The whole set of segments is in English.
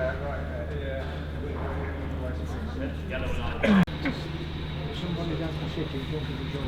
Somebody has to sit in front of the door.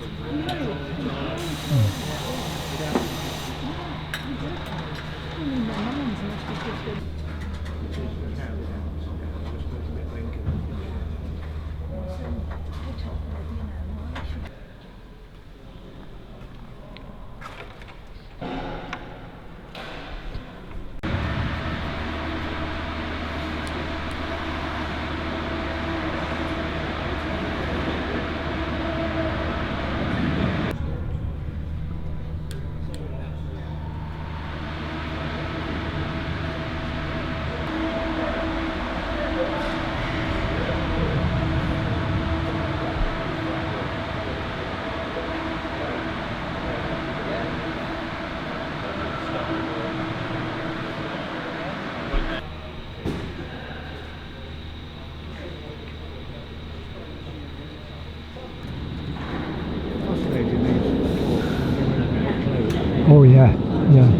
Oh yeah, yeah.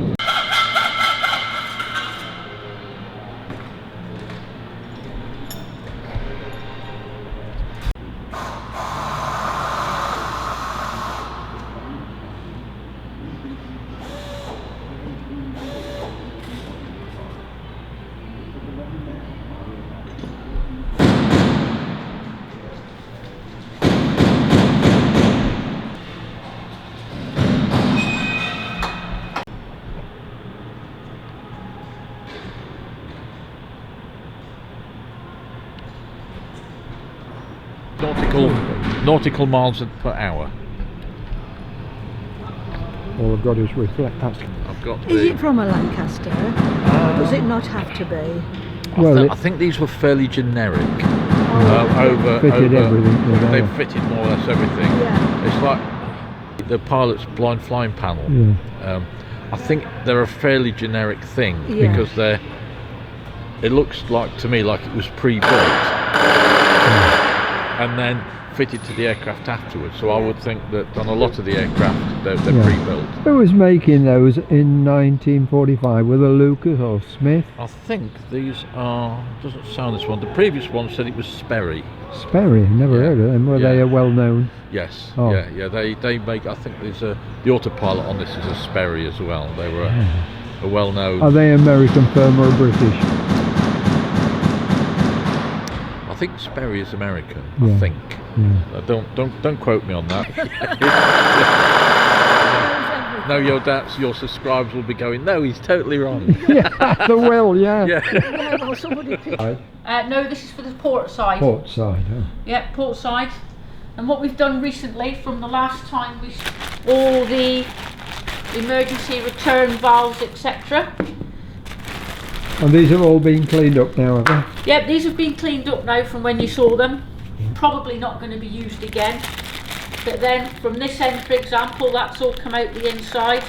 Nautical miles per hour. All I've got is reflect. I've got. Is it from a Lancaster? Does it not have to be? Well, I think these were fairly generic. Fitted everything. They've fitted more or less everything. Yeah. It's like the pilot's blind flying panel. Yeah. I think they're a fairly generic thing because they're. It looks like to me like it was pre-built, and then fitted to the aircraft afterwards. So I would think that on a lot of the aircraft they're pre-built. Who was making those in 1945? Were they Lucas or Smith? I think these are. Doesn't sound this one. The previous one said it was Sperry. Sperry, never heard of them. Were they a well-known? Yes. Oh. Yeah. They make. I think there's the autopilot on this is a Sperry as well. They were a well-known. Are they American firm or British? I think Sperry is American. Yeah. I think. Yeah. Don't quote me on that. No, your subscribers will be going. No, he's totally wrong. Yeah, the will. Yeah. Yeah, well, somebody no, this is for the Portside. Portside. Oh. Yeah, Portside. And what we've done recently, from the last time, all the emergency return valves, etc. And these have all been cleaned up now, have they? Yep, these have been cleaned up now from when you saw them. Probably not going to be used again. But then from this end, for example, that's all come out the inside.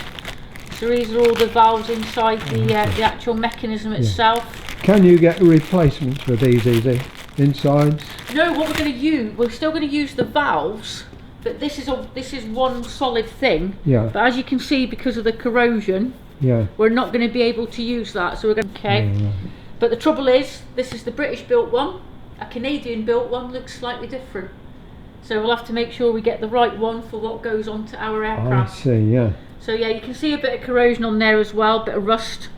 So these are all the valves inside the actual mechanism itself. Can you get replacements for these easy insides? No, what we're going to use, we're still going to use the valves, but this is one solid thing. Yeah. But as you can see, because of the corrosion, we're not going to be able to use that. So we're going to But the trouble is, this is the British built one. A Canadian built one looks slightly different. So we'll have to make sure we get the right one for what goes onto our aircraft. I see, yeah. So yeah, you can see a bit of corrosion on there as well, bit of rust.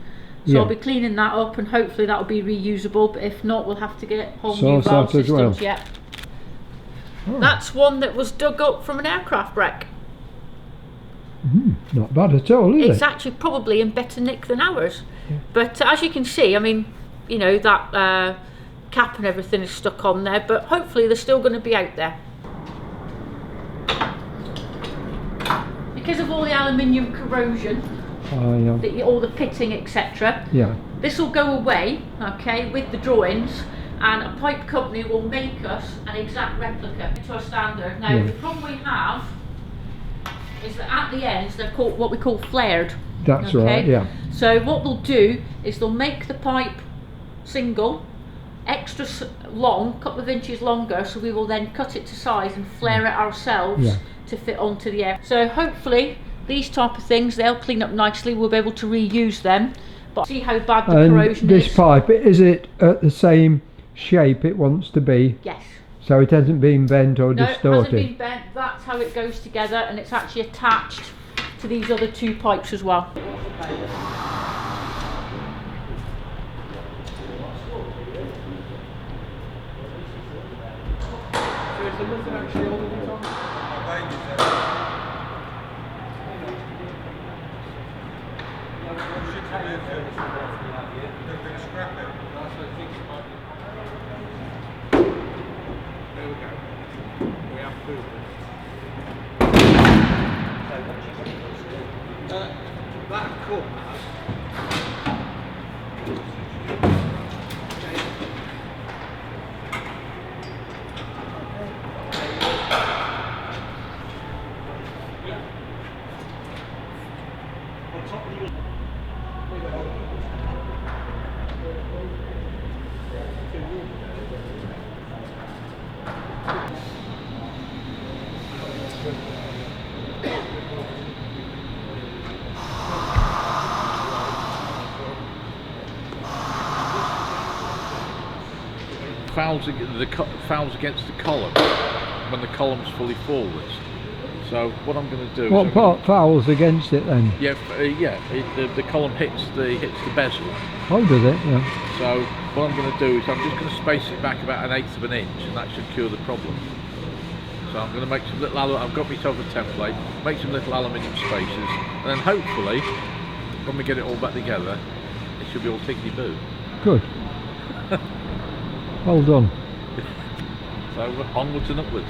So I'll be cleaning that up and hopefully that'll be reusable, but if not, we'll have to get whole new valve systems. Yeah. Oh. That's one that was dug up from an aircraft wreck. Not bad at all, is it? It's actually probably in better nick than ours. Yeah. But as you can see, I mean, you know, that cap and everything is stuck on there, but hopefully they're still going to be out there. Because of all the aluminium corrosion, all the pitting, etc. Yeah. This will go away, okay, with the drawings, and a pipe company will make us an exact replica to a standard. Now, the problem we have is that at the ends they're called what we call flared. That's right. Yeah. So what they'll do is they'll make the pipe single, extra long, a couple of inches longer, so we will then cut it to size and flare it ourselves to fit onto the air. So hopefully these type of things, they'll clean up nicely, we'll be able to reuse them, But see how bad the And corrosion this is? pipe, is it at the same shape it wants to be? Yes. So it hasn't been bent or No, distorted? it hasn't been bent. That's how it goes together, and it's actually attached to these other two pipes as well. So is there nothing actually holding it on? There we go. We have food. That cup has. Fouls against the column when the column's fully forwards. So what I'm going to do What is part fouls against it then? the column hits the bezel. Oh, does it? Yeah. So what I'm going to do is I'm just going to space it back about 1/8 of an inch, and that should cure the problem. So I'm going to make some little I've got myself a template, make some little aluminium spacers, and then hopefully when we get it all back together, it should be all tickety-boo. Good. Well done. So onwards and upwards.